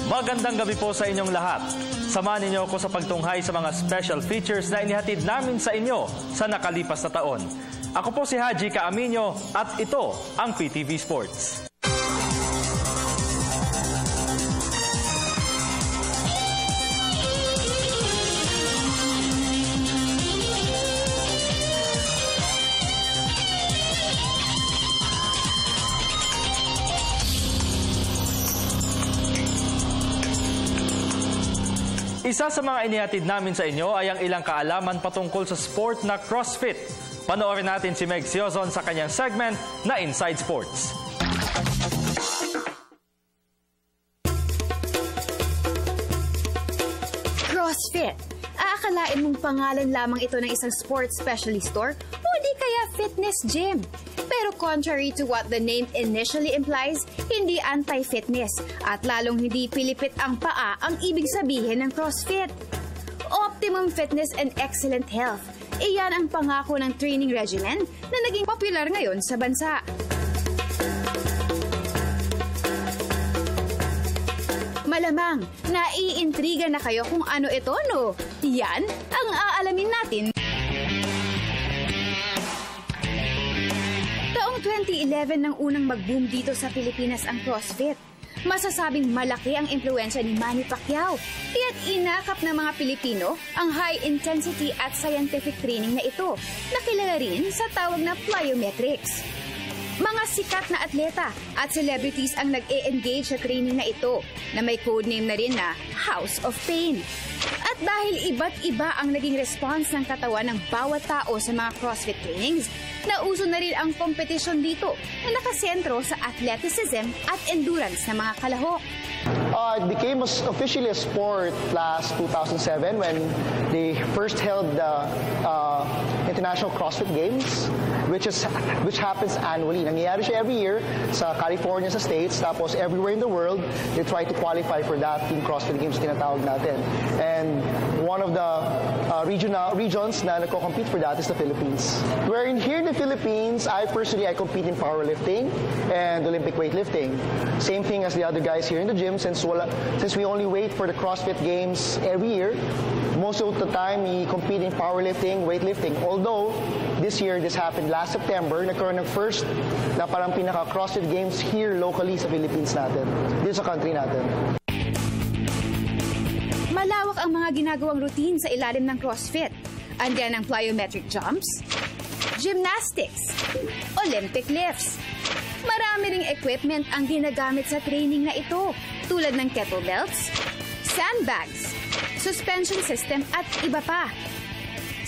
Magandang gabi po sa inyong lahat. Samahan niyo ako sa pagtunghay sa mga special features na inihatid namin sa inyo sa nakalipas na taon. Ako po si Haji Caaminio at ito ang PTV Sports. Isa sa mga inihatid namin sa inyo ay ang ilang kaalaman patungkol sa sport na CrossFit. Panoorin natin si Meg Siozon sa kanyang segment na Inside Sports. CrossFit. Aakalain mong pangalan lamang ito ng isang sports specialist store o di kaya fitness gym. Pero contrary to what the name initially implies, hindi anti-fitness at lalong hindi pilipit ang paa ang ibig sabihin ng CrossFit. Optimum fitness and excellent health. Iyan ang pangako ng training regimen na naging popular ngayon sa bansa. Malamang, naiintriga na kayo kung ano ito, no? Yan ang aalamin natin. Taong 2011 nang unang mag-boom dito sa Pilipinas ang CrossFit. Masasabing malaki ang impluwensya ni Manny Pacquiao. Kaya't inakap ng mga Pilipino ang high-intensity at scientific training na ito, na kilala rin sa tawag na plyometrics. Mga sikat na atleta at celebrities ang nag-e-engage sa training na ito, na may codename na rin na House of Pain. At dahil iba't iba ang naging response ng katawan ng bawat tao sa mga CrossFit trainings, nauso na rin ang kompetisyon dito na nakasentro sa athleticism at endurance ng mga kalahok. It became officially a sport last 2007 when they first held the International CrossFit Games, which happens annually. Nangyayari siya every year sa California, sa States, tapos everywhere in the world, they try to qualify for that Team CrossFit Games tinatawag natin. And one of the regions na nagko-compete for that is the Philippines. Wherein here in the Philippines, I compete in powerlifting and Olympic weightlifting. Same thing as the other guys here in the gym, since we only wait for the CrossFit Games every year. Most of the time, we compete in powerlifting, weightlifting. Although, this year, this happened last September, nagkaroon ng first na parang pinaka-CrossFit Games here locally sa Philippines natin, dito sa country natin. Malawak ang mga ginagawang routine sa ilalim ng CrossFit. Andiyan ang plyometric jumps, gymnastics, Olympic lifts. Marami ring equipment ang ginagamit sa training na ito, tulad ng kettlebells, sandbags, suspension system at iba pa.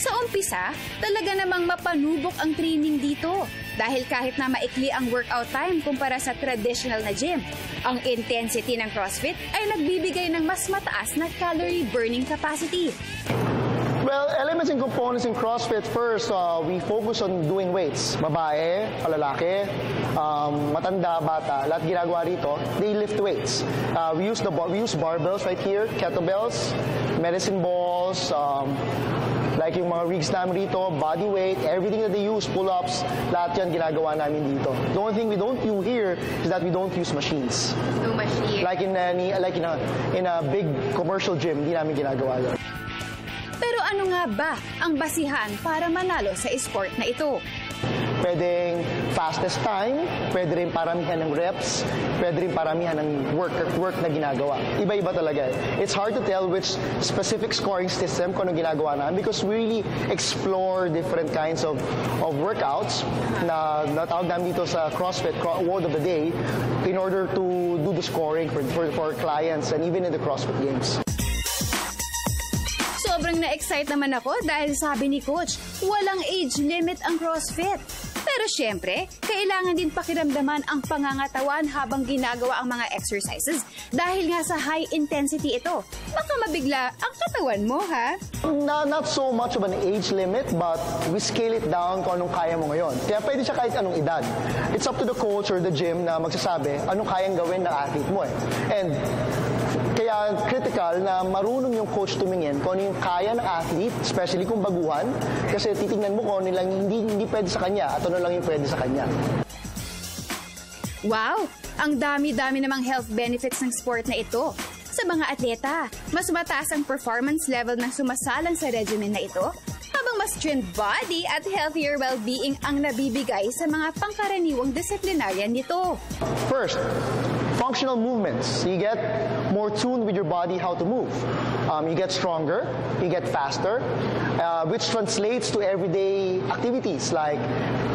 Sa umpisa, talaga namang mapanubok ang training dito dahil kahit na maikli ang workout time kumpara sa traditional na gym, ang intensity ng CrossFit ay nagbibigay ng mas mataas na calorie burning capacity. Well, elements and components in CrossFit, first, we focus on doing weights. Babae, palalaki, matanda, bata, lahat ginagawa rito, they lift weights. We use barbells right here, kettlebells, medicine balls, like yung mga rigs namin rito, body weight, everything that they use, pull-ups, lahat yan ginagawa namin dito. The only thing we don't do here is that we don't use machines. No machine. Like in a big commercial gym, hindi namin ginagawa yun. Pero ano nga ba ang basihan para manalo sa sport na ito? Pwedeng fastest time, pwede rin paramihan ng reps, pwede rin paramihan ng work na ginagawa. Iba-iba talaga. It's hard to tell which specific scoring system kung anong ginagawa namin because we really explore different kinds of workouts na natawag namin dito sa CrossFit Word of the Day in order to do the scoring for clients and even in the CrossFit Games. Sobrang na-excite naman ako dahil sabi ni Coach, walang age limit ang CrossFit. Pero syempre, kailangan din pakiramdaman ang pangangatawan habang ginagawa ang mga exercises dahil nga sa high intensity ito. Baka mabigla ang katawan mo, ha? Not so much of an age limit, but we scale it down kung anong kaya mo ngayon. Kaya pwede siya kahit anong edad. It's up to the coach or the gym na magsasabi anong kayang gawin ng athlete mo eh. And kaya critical na marunong yung coach tumingin kung ano yung kaya ng athlete, especially kung baguhan, kasi titingnan mo kung ano lang hindi pwede sa kanya at ano lang yung pwede sa kanya. Wow! Ang dami-dami namang health benefits ng sport na ito. Sa Sa mga atleta, mas mataas ang performance level ng sumasalang sa regimen na ito, habang mas trimmed body at healthier well-being ang nabibigay sa mga pangkaraniwang disiplinaryan nito. First, functional movements. You get more tuned with your body how to move. You get stronger, you get faster, which translates to everyday activities like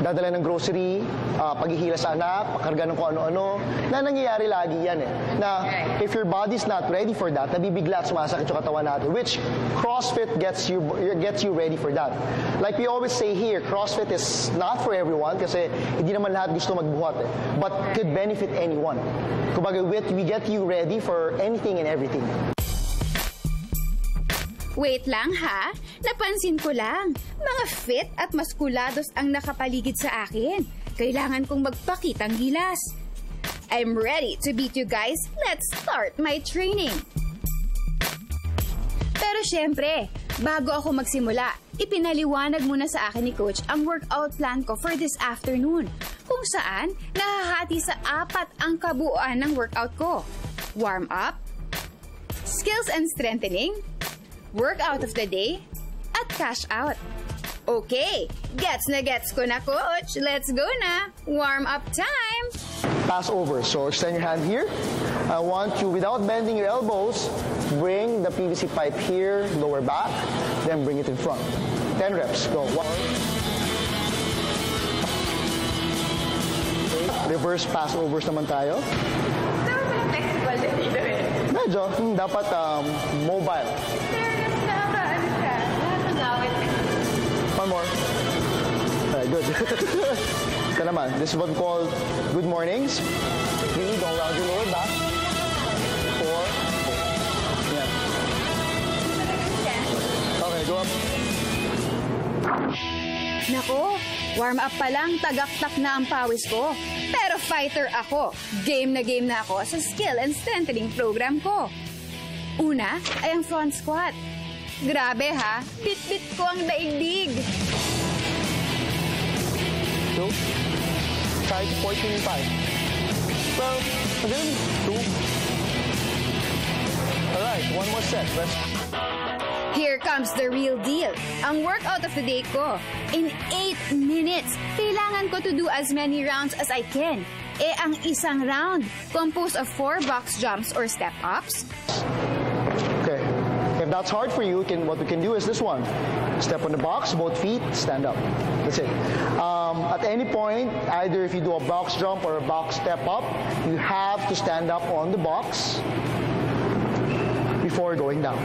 dadala ng grocery, paghihila sa anak, pakarga ng kung ano-ano, na nangyayari lagi yan eh. Na if your body's not ready for that, nabibigla at sumasakit yung katawan natin, which CrossFit gets you ready for that. Like we always say here, CrossFit is not for everyone kasi hindi naman lahat gusto magbuhat eh, but could benefit anyone. Kumbaga, we get you ready for anything and everything. Wait lang ha, napansin ko lang. Mga fit at maskulados ang nakapaligid sa akin. Kailangan kong magpakitang gilas. I'm ready to beat you guys. Let's start my training. Pero syempre, bago ako magsimula, ipinaliwanag muna sa akin ni Coach ang workout plan ko for this afternoon, kung saan nahahati sa 4 ang kabuuan ng workout ko. Warm up, skills and strengthening, workout of the day, at cash out. Okay, gets na gets ko na, Coach. Let's go na. Warm up time. Pass over. So extend your hand here. I want you, without bending your elbows, bring the PVC pipe here, lower back, then bring it in front. 10 reps. Go. 1. Reverse passovers naman tayo. Flexible din dito eh. Medyo. Dapat mobile. One more. Alright, good. Ito naman. This is what we call good mornings. 3, go around your lower back. 4. Yeah. Okay, go up. Nako, warm up pa lang, tagaktak na ang pawis ko. Pero fighter ako. Game na ako sa skill and strengthening program ko. Una ay ang front squat. Grabe ha, bit-bit ko ang daigdig. 2. Try to 14 and 5. Well, again, 2. Alright, one more set. Rest. Here comes the real deal. Ang workout of the day ko. In 8 minutes, kailangan ko to do as many rounds as I can. Ang isang round, composed of 4 box jumps or step-ups. Okay. If that's hard for you, what we can do is this one. Step on the box, both feet, stand up. That's it. At any point, either if you do a box jump or a box step up, you have to stand up on the box before going down.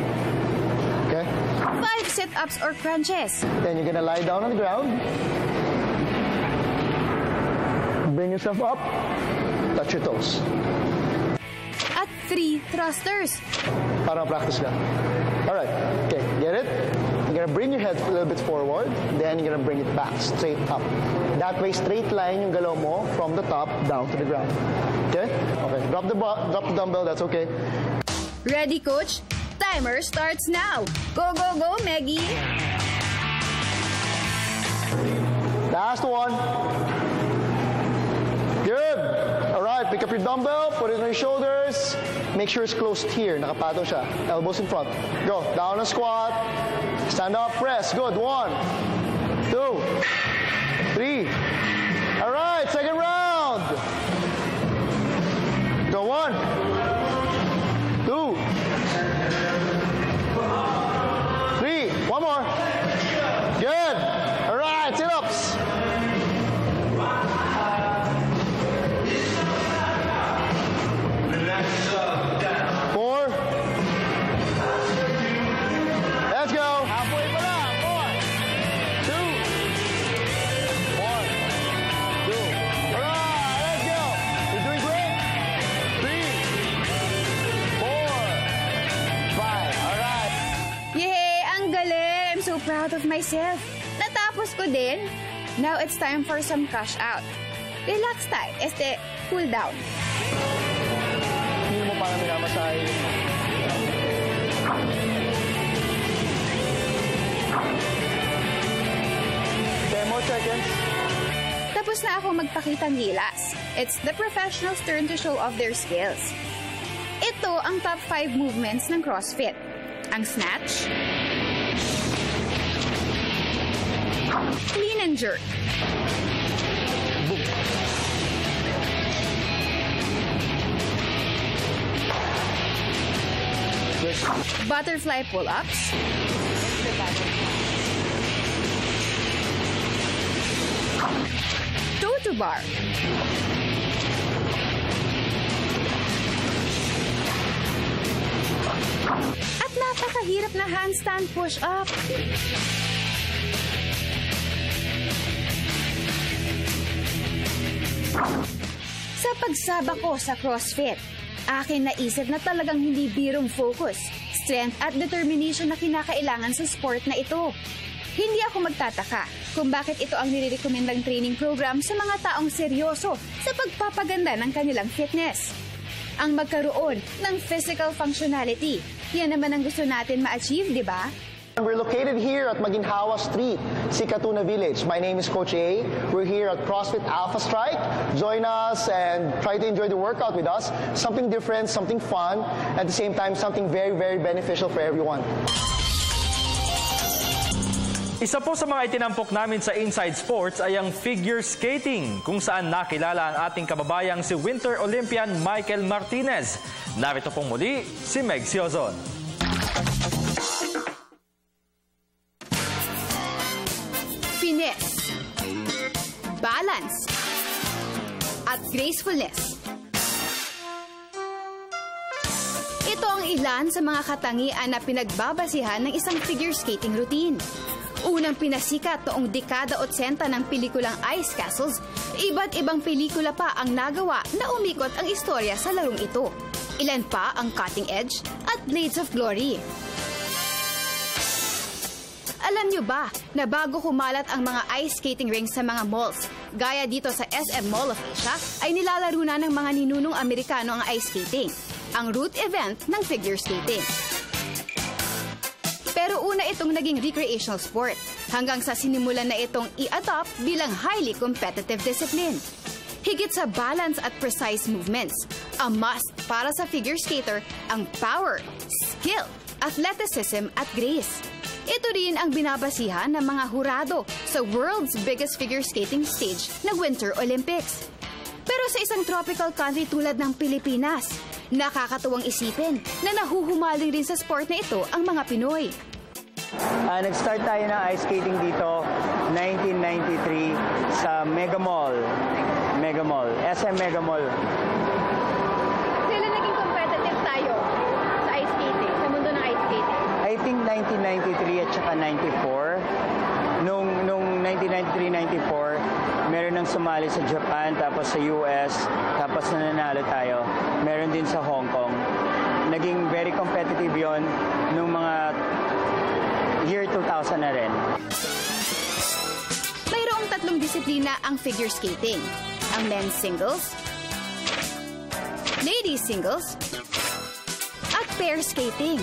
Okay? 5 sit-ups or crunches. Then you're gonna lie down on the ground. Bring yourself up. Touch your toes. At 3 thrusters. Para practice ka. Alright. Okay, get it? You're gonna bring your head a little bit forward, then you're gonna bring it back, straight up. That way, straight line yung galaw mo from the top down to the ground. Okay? Okay. Drop the dumbbell, that's okay. Ready, Coach? Timer starts now. Go, go, go, Maggie. Last one. Good. Alright, pick up your dumbbell, put it on your shoulders. Make sure it's closed here. Nakapatong siya. Elbows in front. Go. Down and squat. Stand up, press. Good. 1, 2, 3. Alright, second round. Go. 1, 2, 3. One more. Good. Alright, sit-ups. 4. Let's go. Halfway pa lang. 4, 2, 1, 2. Alright, let's go. You're doing great. 3, 4, 5. Alright. Yay! Ang galing! I'm so proud of myself. Natapos ko din. Now it's time for some cash out. Relax time. Cool down. Hindi mo parang minamasahe. 10 more seconds. Tapos na ako magpakitang gilas. It's the professionals' turn to show off their skills. It Ito ang top 5 movements ng CrossFit. Ang snatch, clean and jerk, butterfly pull-ups, toe-to bar, at napakahirap na handstand push-up. Sa pagsaba ko sa CrossFit, akin naisip na talagang hindi birong focus, strength at determination na kinakailangan sa sport na ito. Hindi ako magtataka kung bakit ito ang nire-recommendang training program sa mga taong seryoso sa pagpapaganda ng kanilang fitness. Ang magkaroon ng physical functionality, yan naman ang gusto natin ma-achieve, di ba? We're located here at Maginhawa Street, Sikatuna Village. My name is Coach A. We're here at CrossFit Alpha Strike. Join us and try to enjoy the workout with us. Something different, something fun, at the same time, something very, very beneficial for everyone. Isa po sa mga itinampok namin sa Inside Sports ay ang figure skating, kung saan nakilala ang ating kababayang si Winter Olympian Michael Martinez. Narito pong muli si Meg Siozon. Finesse, balance, at gracefulness. Ito ang ilan sa mga katangian na pinagbabasihan ng isang figure skating routine. Unang pinasikat noong dekada 80 ng pelikulang Ice Castles, iba't ibang pelikula pa ang nagawa na umikot ang istorya sa larong ito. Ilan pa ang Cutting Edge at Blades of Glory. Alam nyo ba na bago kumalat ang mga ice skating rinks sa mga malls, gaya dito sa SM Mall of Asia, ay nilalaro na ng mga ninunong Amerikano ang ice skating, ang root event ng figure skating. Pero una itong naging recreational sport, hanggang sa sinimulan na itong i-adopt bilang highly competitive discipline. Higit sa balance at precise movements, a must para sa figure skater ang power, skill, athleticism at grace. Ito rin ang binabasihan ng mga hurado sa world's biggest figure skating stage na Winter Olympics. Pero sa isang tropical country tulad ng Pilipinas, nakakatuwang isipin na nahuhumaling rin sa sport na ito ang mga Pinoy. Nag-start tayo ng ice skating dito 1993 sa Mega Mall, SM Mega Mall. Kailan naging competitive tayo sa ice skating, sa mundo ng ice skating? I think 1993 at saka 94. Nung 1993-94, meron nang sumali sa Japan, tapos sa US, tapos nananalo tayo. Meron din sa Hong Kong. Naging very competitive yon nung mga year 2000 na rin. Mayroong tatlong disiplina ang figure skating. Ang men's singles, ladies singles, at pair skating.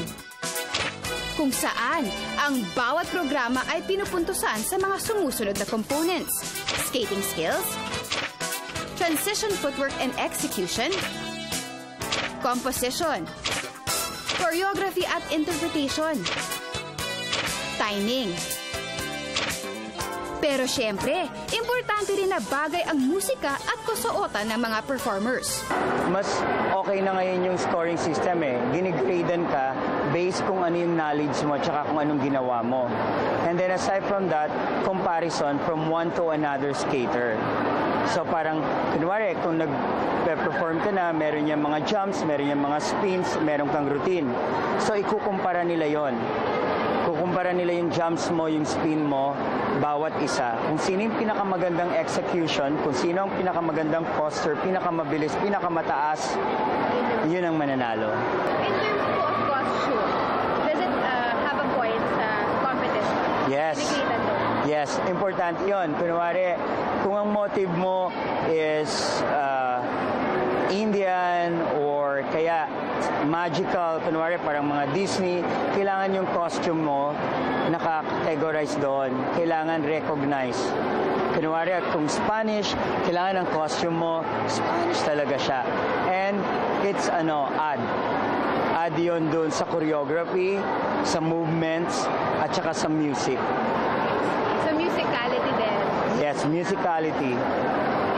Kung saan ang bawat programa ay pinupuntusan sa mga sumusunod na components: skating skills, transition footwork and execution, composition, choreography at interpretation, timing. Pero syempre, importante rin na bagay ang musika at kasuotan ng mga performers. Mas okay na ngayon yung scoring system eh. Ginigradean ka based kung ano yung knowledge mo at kung anong ginawa mo. And then aside from that, comparison from one to another skater. So parang, kunwari, kung nag-perform ka na, meron yung mga jumps, meron yung mga spins, meron kang routine. So ikukumpara nila yon. Kukumpara nila yung jumps mo, yung spin mo, bawat isa. Kung sino yung pinakamagandang execution, kung sino ang pinakamagandang posture, pinakamabilis, pinakamataas, yun ang mananalo. In terms po of costume, does it have a point sa competition? Yes. Yes, importante yun. Kunwari, kung ang motive mo is Indian or kaya magical, kunwari parang mga Disney, kailangan yung costume mo naka-categorize doon, kailangan recognize. Kunwari kung Spanish, kailangan ang costume mo Spanish talaga siya. And it's odd. add yun dun sa choreography, sa movements, at saka sa music. So musicality din. Yes, musicality.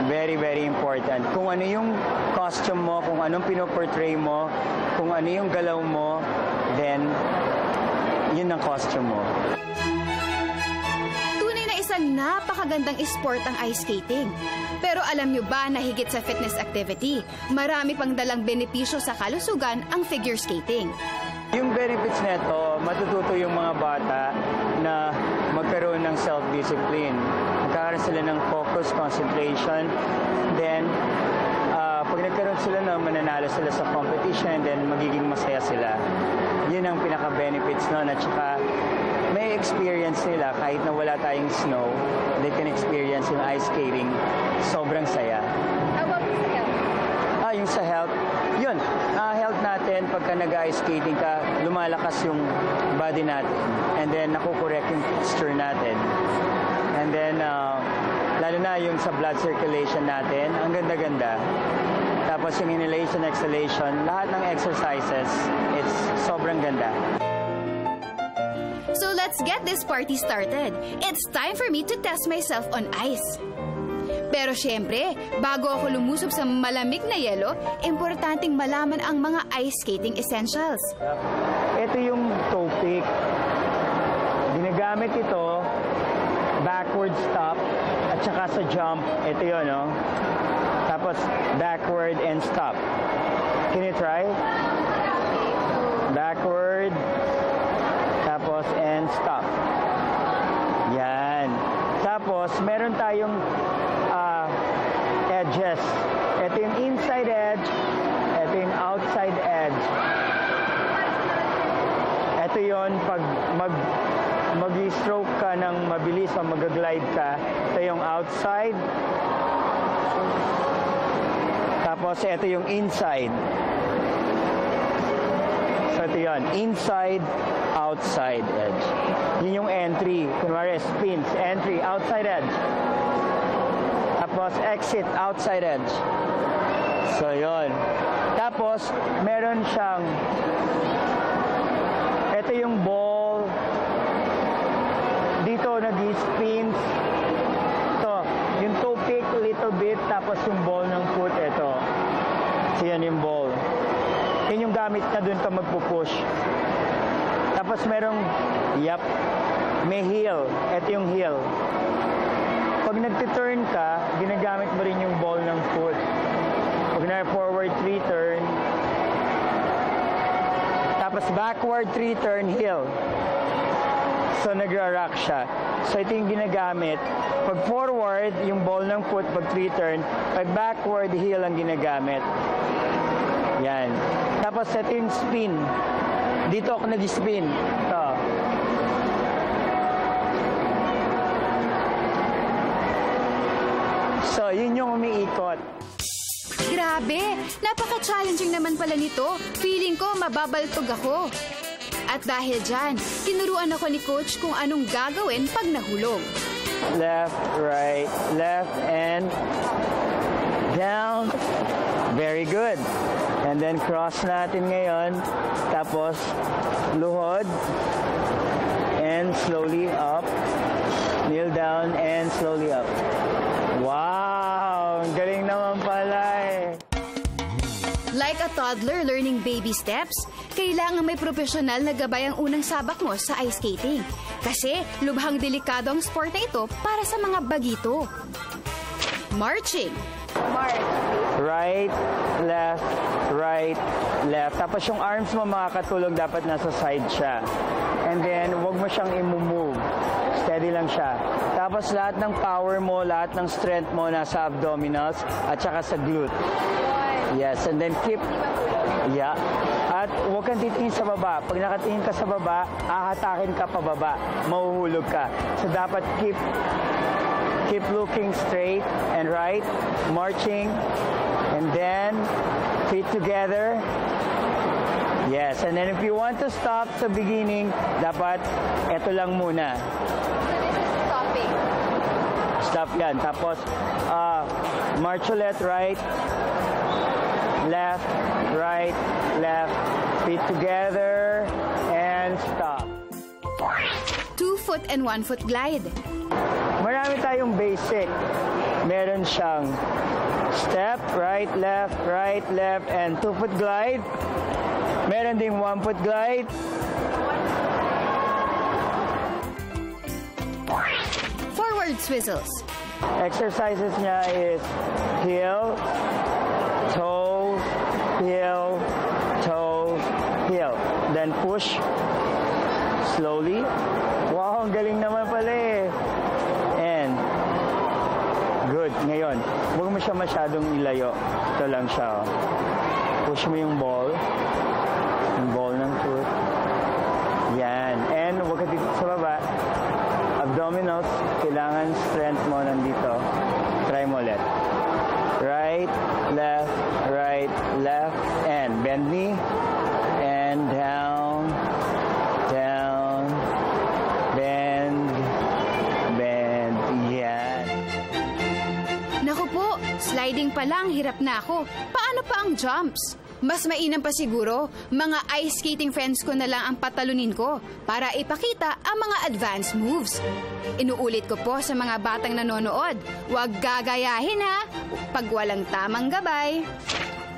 Very, very important. Kung ano yung costume mo, kung anong pinoportray mo, kung ano yung galaw mo, then yun ang costume mo. Tunay na isang napakagandang sport ang ice skating. Pero alam nyo ba na higit sa fitness activity, marami pang dalang benepisyo sa kalusugan ang figure skating. Yung benefits nito, matututo yung mga bata na magkaroon ng self-discipline. Magkakaroon sila ng focus, concentration. Then, pag nagkaroon sila na mananalo sila sa competition, then magiging masaya sila. Yun ang pinaka-benefits nun. At saka, may experience nila kahit na wala tayong snow, they can experience yung ice skating. Sobrang saya. How about sa health? Yung sa health, yun. Health natin, pagka nag-ice skating ka, lumalakas yung body natin. And then, nakukorek yung posture natin. And then, lalo na yung sa blood circulation natin, ang ganda-ganda. Tapos yung inhalation, exhalation, lahat ng exercises, it's sobrang ganda. So let's get this party started. It's time for me to test myself on ice. Pero syempre, bago ako lumusob sa malamig na yelo, importanteng malaman ang mga ice skating essentials. Ito yung toe pick. Ginagamit ito, backward stop, at saka sa jump, ito yun, no? Tapos, backward and stop. Can you try? Backward, tapos, and stop. Yan. Tapos, meron tayong edges. Ito yung inside edge, ito yung outside edge. Ito yon pag mag-stroke ka ng mabilis o mag-glide ka, ito yung outside. Tapos ito yung inside. So ito yun, inside, outside edge. Yun yung entry. Kunwari, spins, entry, outside edge. Tapos exit, outside edge. So yun. Tapos meron siyang, ito yung ball. Dito nag-spins. Ito, yung toe pick little bit, tapos yung ball ng foot, ito. So yan yung ball. Yun yung gamit na dun ka magpupush. Tapos merong, may heel. Ito yung heel. Pag nag-turn ka, ginagamit mo rin yung ball ng foot. Pag na-forward 3 turn, tapos backward 3 turn, heel. So nagra-rock siya. So ito yung ginagamit. Pag forward, yung ball ng foot, pag 3 turn. Pag backward, heel ang ginagamit. Yan. Tapos ito yung spin. Dito ako nag-spin. Ito. So, yun yung umiikot. Grabe! Napaka-challenging naman pala nito. Feeling ko mababaltog ako. At dahil dyan, tinuruan ako ni Coach kung anong gagawin pag nahulog. Left, right, left, and down. Very good. And then cross natin ngayon. Tapos, luhod. And slowly up. Kneel down and slowly up. Wow! Ang galing naman pala eh. Like a toddler learning baby steps, kailangan may profesional na gabay ang unang sabak mo sa ice skating. Kasi lubhang delikado ang sport na ito para sa mga bagito. Marching. Right, left, right, left. Tapos yung arms mo makakatulog, dapat nasa side siya. And then, huwag mo siyang i-move. Steady lang siya. Tapos lahat ng power mo, lahat ng strength mo nasa abdominals at saka sa glute. Yes, and then keep. Yeah. At huwag kang titingin sa baba. Pag nakatingin ka sa baba, ahatakin ka pababa. Mahuhulog ka. So dapat keep looking straight and right. Marching. And then, feet together. Yes, and then if you want to stop sa beginning, dapat eto lang muna. Stopping. Stop yan. Tapos, march ulit, right, left, Feet together, and stop. 2-foot and 1-foot glide. Marami tayong basic. Meron siyang step, right, left, and 2-foot glide. Meron ding 1-foot glide. Forward swizzles. Exercises niya is heel, toes, heel, toes, heel. Then push slowly. Wow, ang galing naman pala eh. And good. Ngayon, huwag mo siya masyadong ilayo. Ito lang siya. Oh. Push mo yung ball. Yung ball ng foot. Yan. And huwag ka dito sa baba. Abdominals, kailangan strength mo nandito. Try mo ulit. Right, left, and bend knee. And down, down, bend. Yan. Naku po, sliding pa lang, hirap na ako. Paano pa ang jumps? Mas mainam pa siguro, mga ice skating friends ko na lang ang patalunin ko para ipakita ang mga advanced moves. Inuulit ko po sa mga batang nanonood, huwag gagayahin ha, pag walang tamang gabay.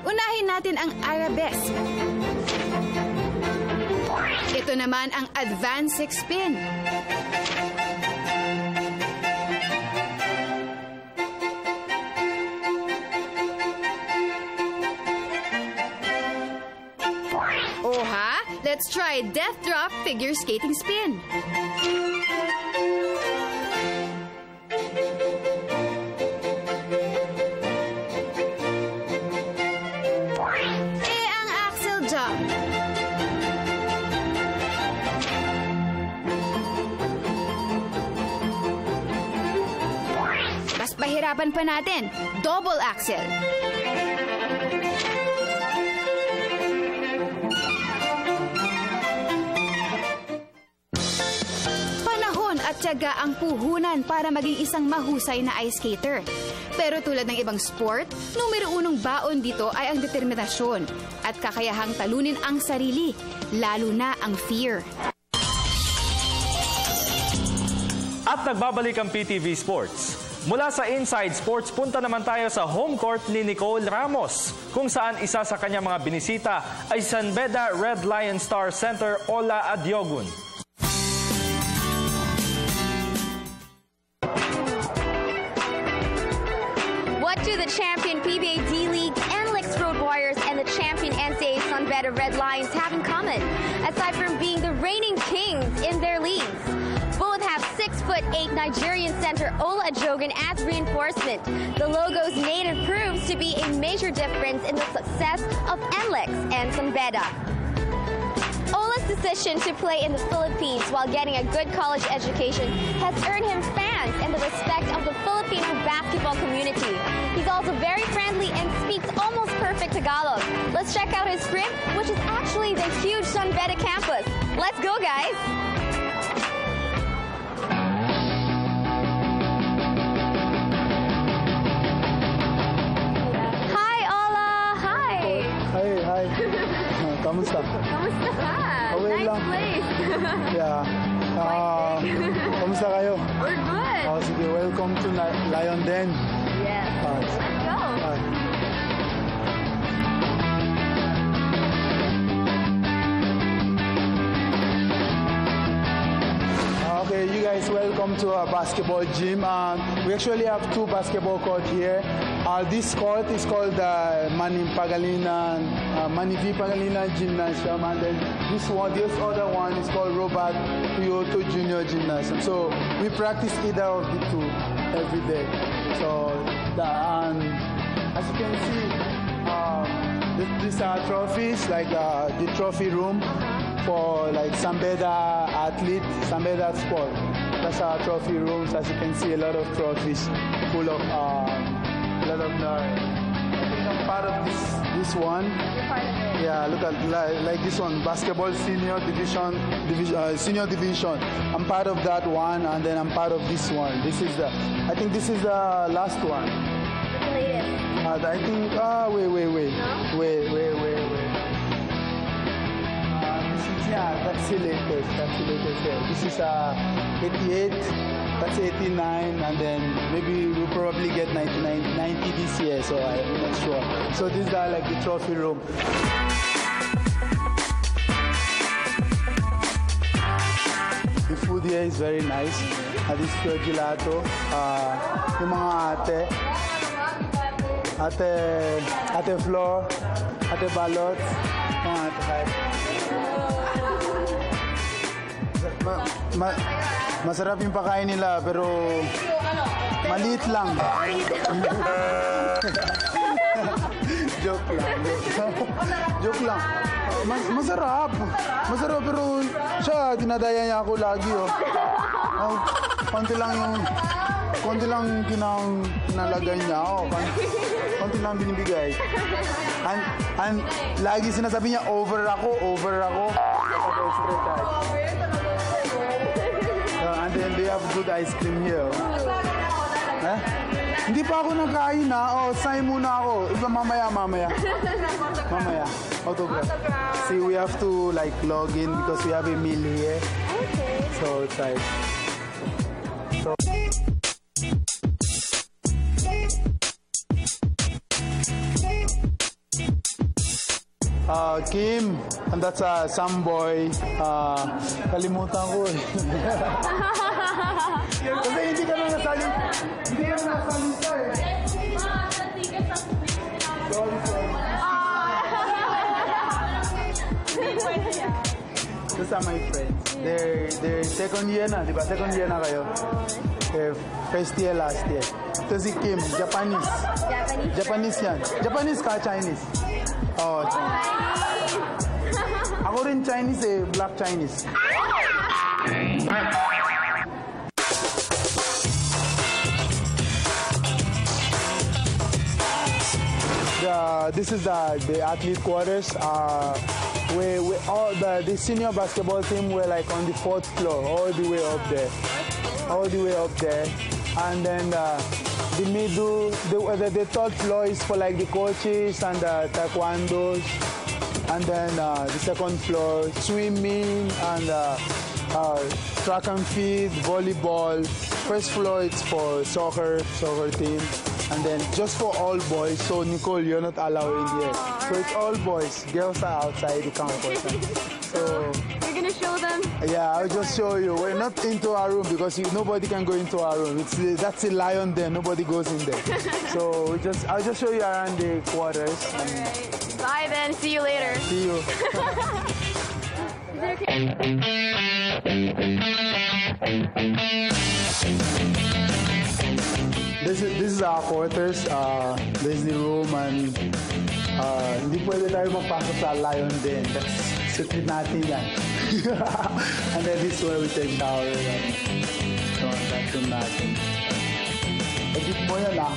Unahin natin ang arabesque. Ito naman ang advanced six spin. Let's try death drop figure skating spin. Ang axel jump. Mas pahirapan pa natin, double axel. At tiyaga ang puhunan para maging isang mahusay na ice skater. Pero tulad ng ibang sport, numero unong baon dito ay ang determinasyon at kakayahang talunin ang sarili, lalo na ang fear. At nagbabalik ang PTV Sports. Mula sa Inside Sports, punta naman tayo sa home court ni Nicole Ramos, kung saan isa sa kanyang mga binisita ay San Beda Red Lion Star Center Ola Adiogun. What do the champion PBA D-League, NLEX Road Warriors, and the champion NCAA San Beda Red Lions have in common, aside from being the reigning kings in their leagues? Both have 6'8" Nigerian center Ola Adiogun as reinforcement. The logo's native proves to be a major difference in the success of NLEX and San Beda. Ola's decision to play in the Philippines while getting a good college education has earned him fans and the respect of the Filipino basketball community. He's also very friendly and speaks almost perfect Tagalog. Let's check out his script, which is actually the huge San Beda campus. Let's go, guys! Hi, Ola! Hi! Hi. Kamusta? Kamusta ka? Okay Nice lang. place. Yeah. Kamusta kayo? We're good. Sige, welcome to Lion Den. Yes. Let's go. Okay, you guys, welcome to our basketball gym. We actually have two basketball courts here. This court is called the Manny V. Pangilinan Gymnasium, and then this other one is called Robert Kyoto Junior Gymnasium. So we practice either of the two every day. So as you can see, these are trophies, like the trophy room for like San Beda athlete, San Beda sport. That's our trophy rooms. As you can see, a lot of trophies full of a lot of I think I'm part of this one. You're part of it. Yeah, look at like this one, basketball senior division. I'm part of that one, and then I'm part of this one. I think this is the last one. What's the latest? I think. Wait. No? Wait. Yeah, that's the latest. That's the latest here. This is 88, that's 89, and then maybe we'll probably get 99, 90 this year, so I'm not sure. So these are like the trophy room. The food here is very nice. This is pure gelato. Yung mga ate Flor, ate Balot, mga ate masarap yung pakain nila, pero maliit lang. Joke lang. Joke lang. Masarap. Masarap, pero siya, dinadaya niya ako lagi, oh. Konti lang kinalagay niya, oh. Konti lang binibigay. And lagi sinasabi niya, over ako. And then they have good ice cream here. Hindi pa ako nakain, ha? Oh, sign muna ako. Iba mamaya. Autograph. See, we have to like log in because we have a meal here. Okay. So it's like... Kim, and that's Samboy. Kalimutan ko eh. Kasi hindi ka na nasali ka eh. Sorry. Those are my friends. They're second year na, di ba? Second year na kayo. First year, last year. Ito si Kim, Japanese. Japanese yan. Japanese ka, Chinese? Oh, Chinese. Ako rin Chinese eh, Black Chinese. This is the athlete quarters. All the senior basketball team were like on the 4th floor, all the way up there. And then the middle, the 3rd floor is for like the coaches and the taekwondos. And then the 2nd floor, swimming and track and field, volleyball. 1st floor it's for soccer team. And then just for all boys, so Nicole, you're not allowed in here. So it's all boys. Girls are outside the campus. So You're gonna show them? yeah, I'll just show you. We're not into our room because nobody can go into our room. That's a lion there. Nobody goes in there. So I'll just show you around the quarters. Alright. Bye then. See you later. See you. This is our quarters. This is the room and hindi pwede tayo magpasok sa lion din. That's secret natin yan. And then this is where we take shower. So that's room natin. Edit mo yan ah.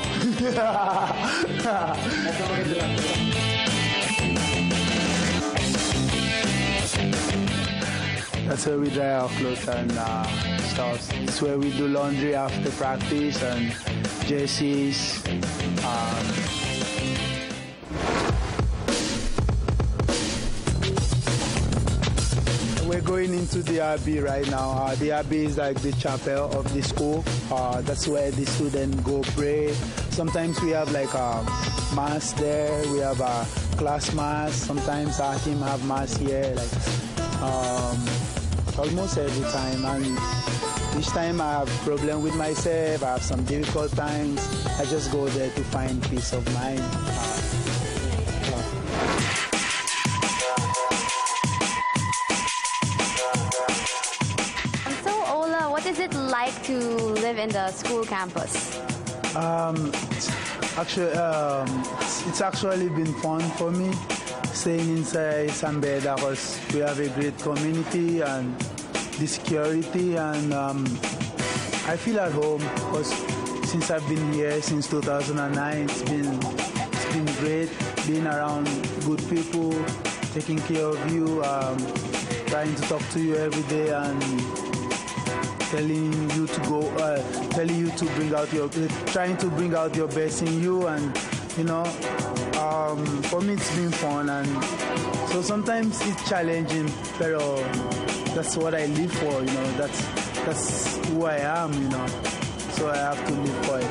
That's where we dry our clothes and stuff. It's where we do laundry after practice and jerseys. We're going into the Abbey right now. The Abbey is like the chapel of the school. That's where the students go pray. Sometimes we have like a mass there. We have a class mass. Sometimes our team have mass here. Like almost every time. And each time I have a problem with myself, I have some difficult times, I just go there to find peace of mind. So Ola, what is it like to live in the school campus? It's actually been fun for me staying inside San Beda because we have a great community and the security, and I feel at home because since I've been here since 2009, it's been great being around good people, taking care of you, trying to talk to you every day and telling you to bring out your, trying to bring out your best in you, and you know, for me it's been fun, and so sometimes it's challenging, pero that's what I live for, you know. That's who I am, you know. So I have to live for it.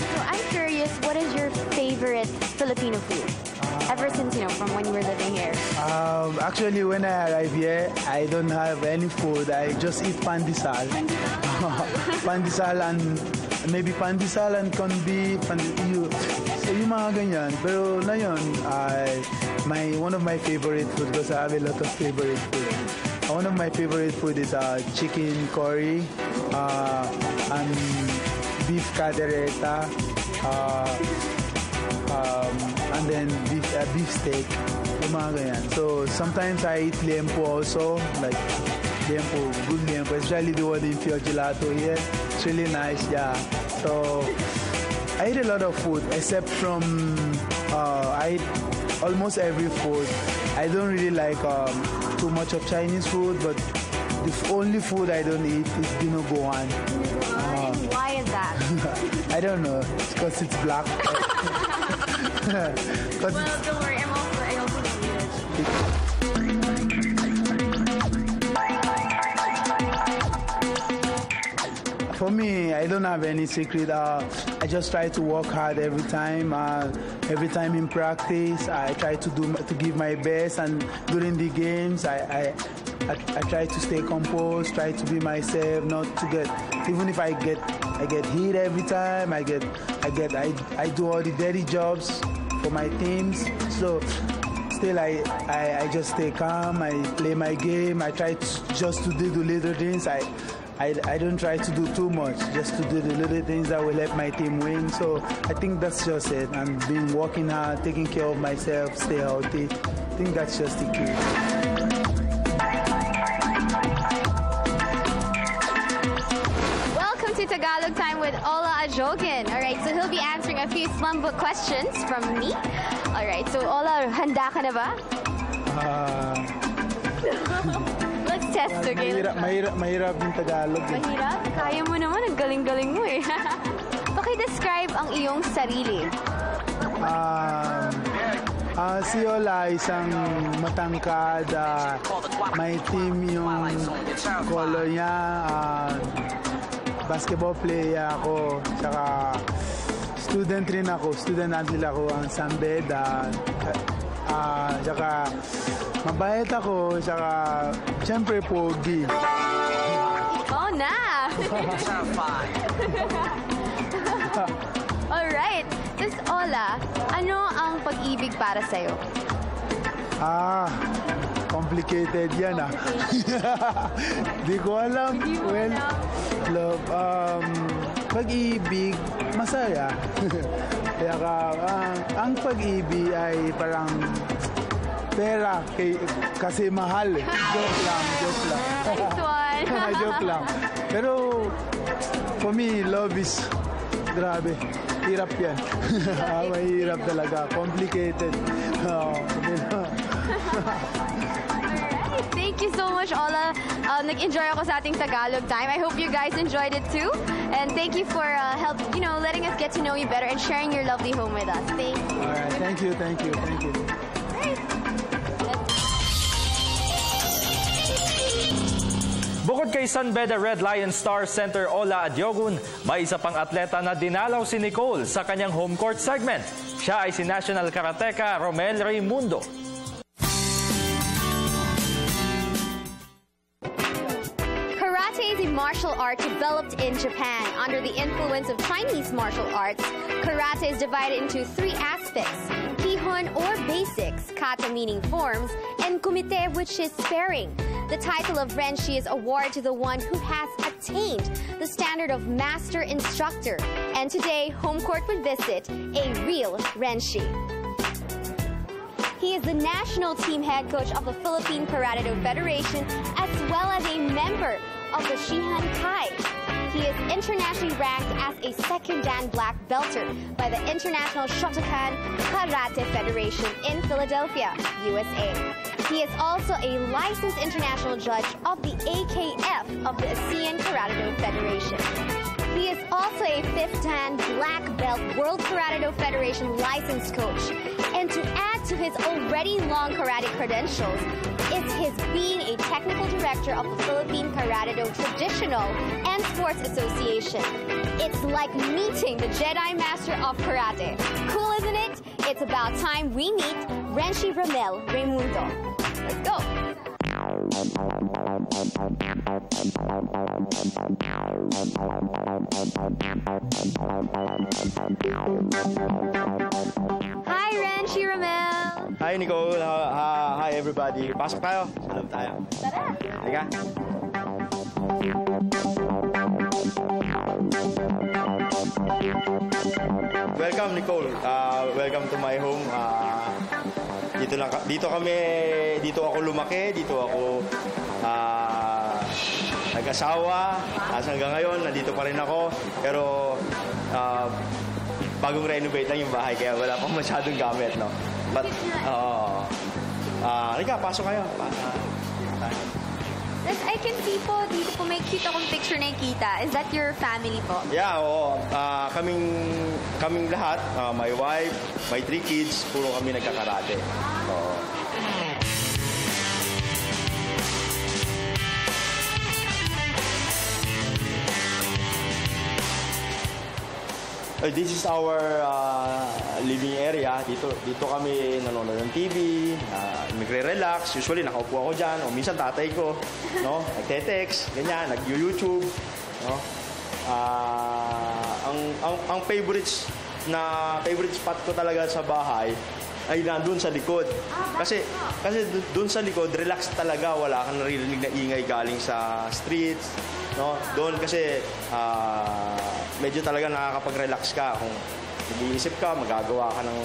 So I'm curious, what is your favorite Filipino food? Ever since, from when you were living here? Actually, when I arrive here, I don't have any food. I just eat pandesal. Pandesal and maybe pandesal and corned beef. So yung mga ganyan. Pero na yun, one of my favorite food, because I have a lot of favorite food. One of my favorite food is chicken curry and beef cadereta. And then beef steak, yung mga ganyan. So sometimes I eat liempo also, like liempo, good liempo, especially the one in Fio Gelato here. It's really nice, yeah. So I eat a lot of food, except from I eat almost every food. I don't really like too much of Chinese food, but the only food I don't eat is dinuguan. Why is that? I don't know. It's because it's black. Well, don't worry. I also don't eat it. For me, I don't have any secret. I just try to work hard every time. Every time in practice, I try to give my best, and during the games, I try to stay composed, try to be myself, not to get. Even if I get hit every time, I do all the dirty jobs for my teams. So still, I just stay calm. I play my game. I try just to do the little things. I don't try to do too much, just to do the little things that will help my team win. So I think that's just it. And being working hard, taking care of myself, stay healthy. I think that's just the key. To Tagalog time with Ola Ajogin. Alright, so he'll be answering a few slumbook questions from me. Alright, so Ola, handa ka na ba? Let's test, okay? Mahirap yung Tagalog. Mahirap? Kaya mo naman, ang galing-galing mo eh. Paki-describe ang iyong sarili. Si Ola, isang matangkad, may team yung color niya, basketball player ako, tsaka student rin ako, student athlete ako ang Sanbed, tsaka mabait ako, tsaka siyempre pogi. Ikaw na! Alright, Sis Ola, ano ang pag-ibig para sa'yo? Complicated yan Di ko alam. Well, love, pag-ibig, masaya. Kaya ang pag-ibig ay parang pera kasi mahal. Joke lang. Nice one. Joke lang. Pero for me, love is grabe. Hirap yan. Mahirap talaga. Complicated. Thank you so much, Ola. Nag-enjoy ako sa ating Tagalog time. I hope you guys enjoyed it too. And thank you for letting us get to know you better and sharing your lovely home with us. Thank you. All right. Thank you. Bukod kay Sanbeda Red Lion Star Center Ola Adyogun, may isa pang atleta na dinalaw si Nicole sa kanyang home court segment. Siya ay si National Karateka Romel Raimundo. Karate is a martial art developed in Japan under the influence of Chinese martial arts. Karate is divided into three aspects: Kihon or basics, kata meaning forms, and kumite, which is sparring. The title of Renshi is awarded to the one who has attained the standard of master instructor. And today, Home Court would visit a real Renshi. He is the national team head coach of the Philippine Karate-Do Federation, as well as a member of the Shihan Kai. He is internationally ranked as a second Dan black belter by the International Shotokan Karate Federation in Philadelphia, USA. He is also a licensed international judge of the AKF of the ASEAN Karate-Do Federation. He is a 5th Dan Black Belt World Karate Do Federation licensed coach. And to add to his already long karate credentials, it's his being a technical director of the Philippine Karate Do Traditional and Sports Association. It's like meeting the Jedi Master of Karate. Cool, isn't it? It's about time we meet Renshi Ramel Raimundo. Let's go. Hi, Renshi Ramel. Hi, Nicole. Hi, everybody. Pasok tayo. Sa loob tayo. Tara. Halika. Welcome, Nicole. Welcome to my home. Dito ako lumaki, dito ako nag-asawa. Hanggang ngayon, nandito pa rin ako. Pero bagong renovate lang yung bahay, kaya wala pang masyadong gamit, no? But, halika, pasok kayo. I can see po, dito po may cute akong picture na kita. Is that your family po? Yeah, oo. Kaming lahat, my wife, my 3 kids, puro kami nagkakarate. Oo. This is our living area. Dito kami nanonood ng TV, nagre-relax. Usually nakaupo ako dyan, o minsan tatay ko, no? Nagte-text, ganyan, nag-YouTube, no? Ang favorite spot ko talaga sa bahay ay nandun sa likod. Kasi doon sa likod, relax talaga, wala kang naririnig na ingay galing sa streets, no? Doon kasi medyo talaga nakakapag-relax ka kung nag-iisip ka, magagawa ka ng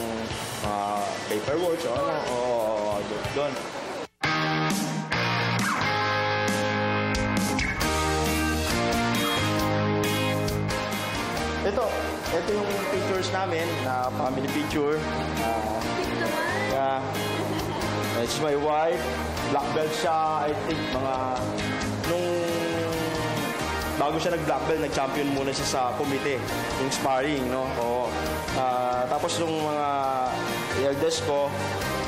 paperwork o ano, doon. Ito yung pictures namin, na family picture. This is my wife. Black belt siya, I think, bago siya nag-black belt, nag-champion muna siya sa komite, yung sparring, no? Oo. Tapos yung mga eldest ko,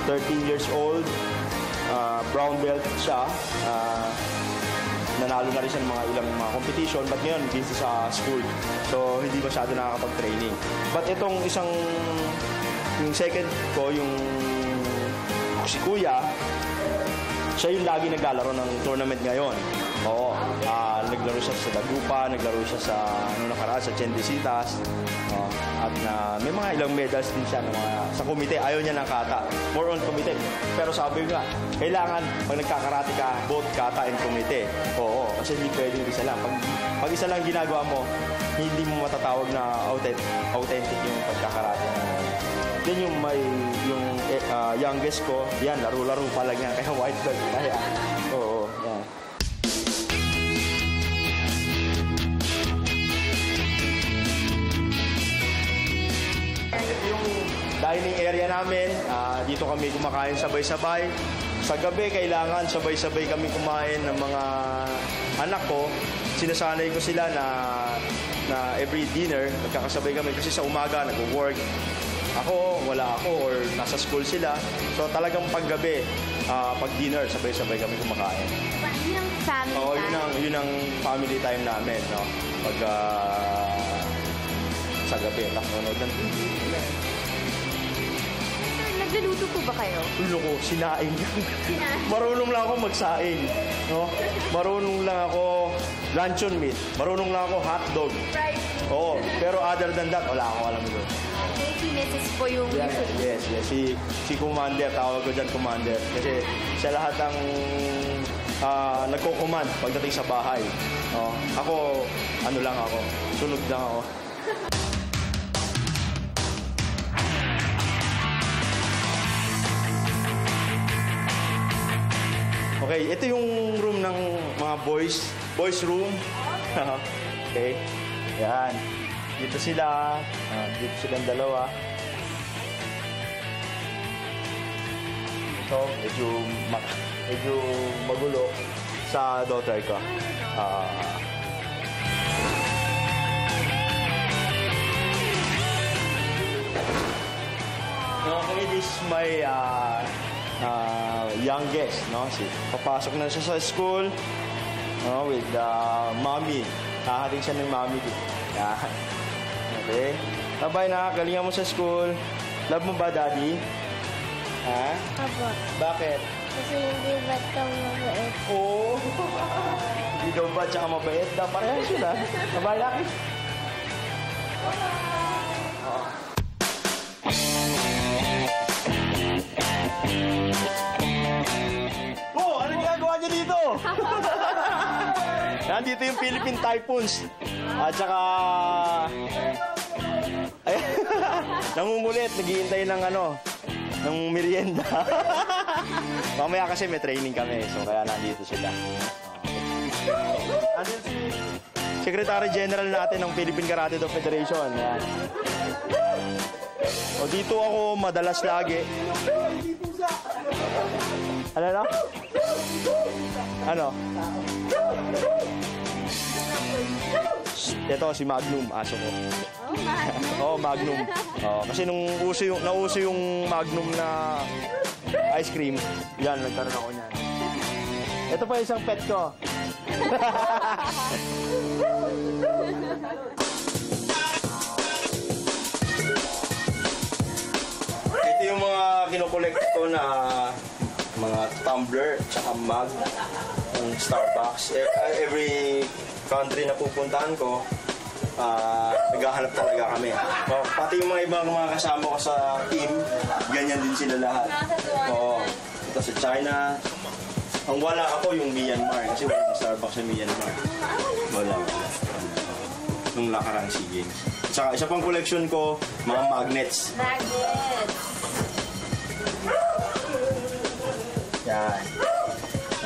13 years old, brown belt siya. Nanalo na rin siya ng ilang competition, but ngayon, busy sa school. So, hindi masyado nakakapag-training. But itong yung second ko, yung si Kuya, siya yung lagi naglalaro ng tournament ngayon. Oo. Naglaro siya sa Dagupa, naglaro siya sa nakaraan sa Chendesitas. At may mga ilang medals din siya sa komite. Ayaw niya ng kata. More on komite. Pero sabi nga, kailangan pag nagkakarate ka, both kata and komite. Oo. Kasi hindi pwedeng isa lang. Pag isa lang ginagawa mo, hindi mo matatawag na authentic yung pagkakarate mo. Yan yung youngest ko. Yan, laro-laro pa lang yan. Kaya white belt. Kaya, oo. Yan. Yung dining area namin, dito kami kumakain sabay-sabay. Sa gabi, kailangan sabay-sabay kami kumain ng mga anak ko. Sinasanay ko sila na every dinner, magkakasabay kami kasi sa umaga nag-work. Ako, wala ako, or nasa school sila. So talagang paggabi, pag dinner, sabay-sabay kami kumakain. Yun ang family time? Yun ang family time namin, no? Pag sa gabi, nanonood ng TV. Nagluluto po ba kayo? Ulo ko, sinaing. Marunong lang ako magsaing. No? Marunong lang ako luncheon meat. Marunong lang ako hotdog. Fried. Oo, pero other than that, wala akong alam doon. Si Mrs. po yung... Yes. Si Commander, tawag ko dyan Commander. Kasi siya lahat ang nagko-command pagdating sa bahay. Ako, ano lang ako, sunod lang ako. Okay, ito yung room ng mga boys room. Okay, yan. Dito sila, dito silang dalawa. Ito, medyo magulo sa daughter ko. is my youngest, no? Papasok na siya sa school, no, with mommy. Hahating siya ng mommy. Yan. Okay. Bye-bye na. Galingan mo sa school. Love mo ba, Daddy? Ha? Apo. Bakit? Kasi hindi ba't kang mabait? Oo. Hindi daw ba tsaka mabait? Parehas sila. Bye-bye, Lucky. Oh, anong gagawa niyo dito? Nandito yung Philippine Typhoons. At saka... Ay, nangungulit, naghihintay ng ng merienda. Mamaya kasi may training kami, so kaya nandito sila. Andito si Secretary General natin ng Philippine Karate Do Federation. Yan. O dito ako madalas lagi. Ano na? Ano? Ito si Magnum, aso ko. Oh, Magnum. Oh, kasi nung nauso yung Magnum na ice cream, yan, nagkaroon ako niyan. Ito pa isang pet ko. Ito yung mga kinokolekt ko na mga tumbler tsaka mug ng Starbucks. Every country na pupuntahan ko, naghahanap talaga kami. Pati yung mga ibang mga kasama ko sa team, ganyan din sila lahat. Oo. Ito sa China. Ang wala ako yung Myanmar kasi walang Starbucks sa Myanmar. Wala. Nung nakarang SEA Games. Saka isa pang collection ko, mga magnets. Magnets! Yan.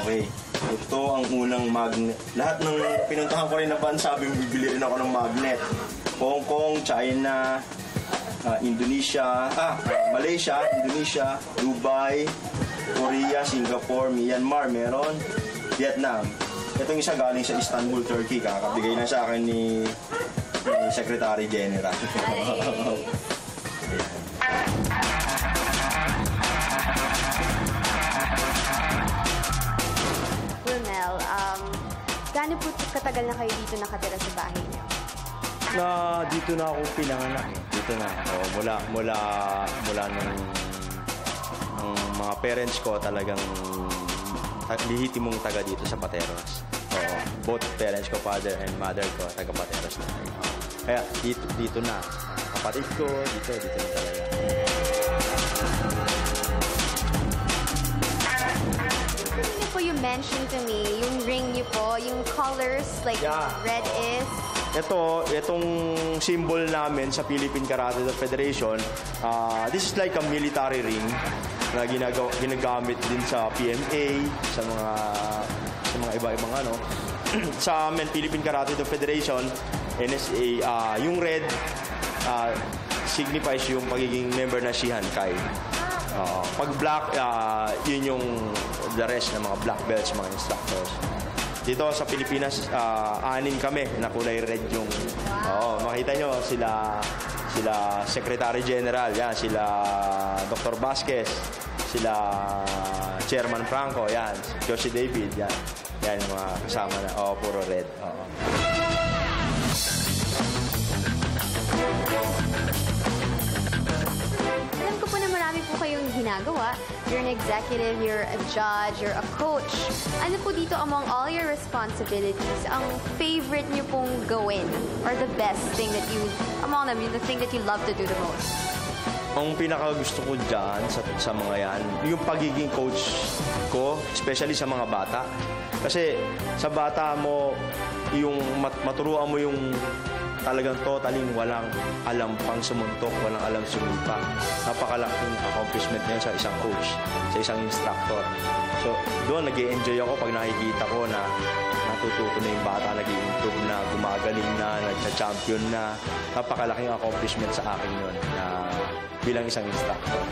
Okay. Ito ang unang magnet. Lahat ng pinuntahan ko rin na bansa, bibili rin ako ng magnet. Hong Kong, China, Malaysia, Indonesia, Dubai, Korea, Singapore, Myanmar, meron. Vietnam. Itong isa galing sa Istanbul, Turkey. Kakabigay na sa akin ni Secretary General. Gaano po katagal na kayo dito nakatira sa bahay niyo? Dito na ako pinanganak. Dito na. Mula nung mga parents ko talagang lihitimong taga dito sa Pateros. Both parents ko, father and mother ko, taga Pateros na. Kaya dito na. Kapatid ko, dito na talaga. You mentioned to me, yung ring niyo po, yung colors, like red is... Itong symbol namin sa Philippine Karate Do Federation, this is like a military ring na ginagamit din sa PMA, sa mga iba-ibang sa amin, Philippine Karate Do Federation, NSA, yung red signifies yung pagiging member na Shihan Kai. Pag black, yun yung the rest ng mga black belts, mga instructors. Dito sa Pilipinas, 6 kami na kulay red yung... makita nyo, sila Secretary General, yan, sila Dr. Vasquez, sila Chairman Franco, yan, Josie David, yan. Yan yung mga kasama na, puro red. Kayong ginagawa. You're an executive, you're a judge, you're a coach. Ano po dito among all your responsibilities, ang favorite niyo pong gawin? Or the best thing that among them, the thing that you love to do the most? Ang pinakagusto ko dyan sa mga yan, yung pagiging coach ko, especially sa mga bata. Kasi sa bata mo, yung maturuan mo yung talagang totaling walang alam pang sumuntok, walang alam sumimpa. Napakalaking accomplishment niyan sa isang coach, sa isang instructor. So, doon nag-i-enjoy ako pag nakikita ko na natututo na yung bata, nag-i-improve na, gumagaling na, nagsa-champion na. Napakalaking accomplishment sa akin yun na bilang isang instructor.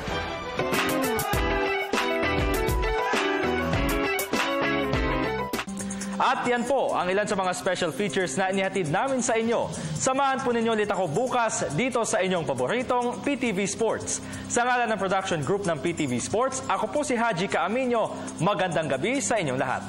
At yan po ang ilan sa mga special features na inihatid namin sa inyo. Samahan po ninyo ulit ako bukas dito sa inyong paboritong PTV Sports. Sa ngalan ng production group ng PTV Sports, ako po si Haji Caaminio. Magandang gabi sa inyong lahat.